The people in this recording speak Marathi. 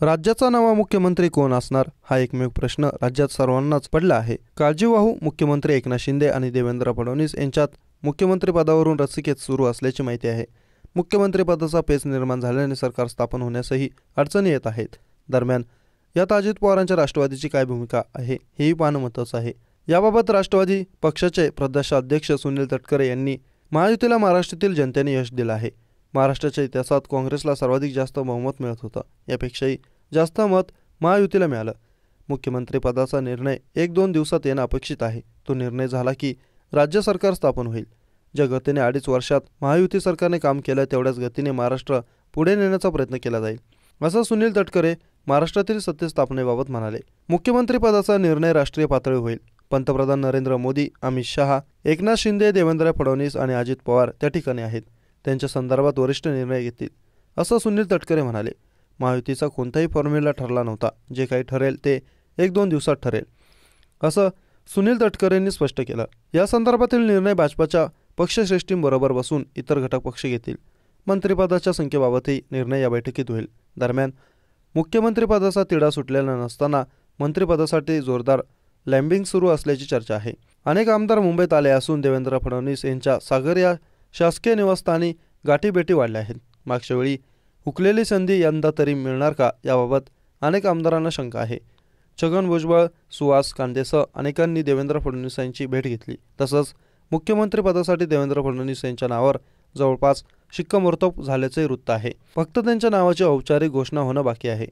राज्याचा नवा मुख्यमंत्री कोण असणार हा एकमेव प्रश्न राज्यात सर्वांनाच पडला आहे। काळजीवाहू मुख्यमंत्री एकनाथ शिंदे आणि देवेंद्र फडणवीस यांच्यात मुख्यमंत्रीपदावरून रस्सीखेच सुरू असल्याची माहिती आहे। मुख्यमंत्रीपदाचा पेच निर्माण झाल्याने सरकार स्थापन होण्यासही अडचणी येत आहेत। दरम्यान यात अजित पवारांच्या राष्ट्रवादीची काय भूमिका आहे हेही पाहणं महत्त्वाचं आहे। याबाबत राष्ट्रवादी पक्षाचे प्रदेशाध्यक्ष सुनील तटकरे यांनी महायुतीला महाराष्ट्रातील जनतेने यश दिलं आहे। महाराष्ट्राच्या इतिहासात काँग्रेसला सर्वाधिक जास्त बहुमत मिळत होतं, यापेक्षाही जास्त मत महायुतीला मिळालं। मुख्यमंत्रीपदाचा निर्णय 1-2 दिवसात येणं अपेक्षित आहे। तो निर्णय झाला की राज्य सरकार स्थापन होईल। ज्या गतीने 2.5 वर्षात महायुती सरकारने काम केलं तेवढ्याच गतीने महाराष्ट्र पुढे नेण्याचा प्रयत्न केला जाईल, असं सुनील तटकरे महाराष्ट्रातील सत्ता स्थापनेबाबत म्हणाले। मुख्यमंत्रीपदाचा निर्णय राष्ट्रीय पातळीवर होईल। पंतप्रधान नरेंद्र मोदी, अमित शहा, एकनाथ शिंदे, देवेंद्र फडणवीस आणि अजित पवार त्या ठिकाणी आहेत। त्यांच्या संदर्भात वरिष्ठ निर्णय घेतील, असं सुनील तटकरे म्हणाले। महायुतीचा कोणताही फॉर्म्युला ठरला नव्हता, जे काही ठरेल ते 1-2 दिवसात ठरेल, असं सुनील तटकरेंनी स्पष्ट केलं। या संदर्भातील निर्णय भाजपच्या पक्षश्रेष्ठींबरोबर बसून इतर घटक पक्ष घेतील। मंत्रिपदाच्या संख्येबाबतही निर्णय या बैठकीत होईल। दरम्यान मुख्यमंत्रिपदाचा तिढा सुटलेला नसताना मंत्रिपदासाठी जोरदार लॅम्बिंग सुरू असल्याची चर्चा आहे। अनेक आमदार मुंबईत आले असून देवेंद्र फडणवीस यांच्या सागर या शासकीय निवासस्थानी गाठीभेटी वाढल्या आहेत। मागच्या वेळी हुकलेली संधी यंदा तरी मिळणार का याबाबत अनेक आमदारांना शंका आहे। छगन भुजबळ, सुहास कांदेसह अनेकांनी देवेंद्र फडणवीस यांची भेट घेतली। तसंच मुख्यमंत्रिपदासाठी देवेंद्र फडणवीस यांच्या नावावर जवळपास शिक्कामोर्तब झाल्याचे वृत्त आहे। फक्त त्यांच्या नावाची औपचारिक घोषणा होणं बाकी आहे।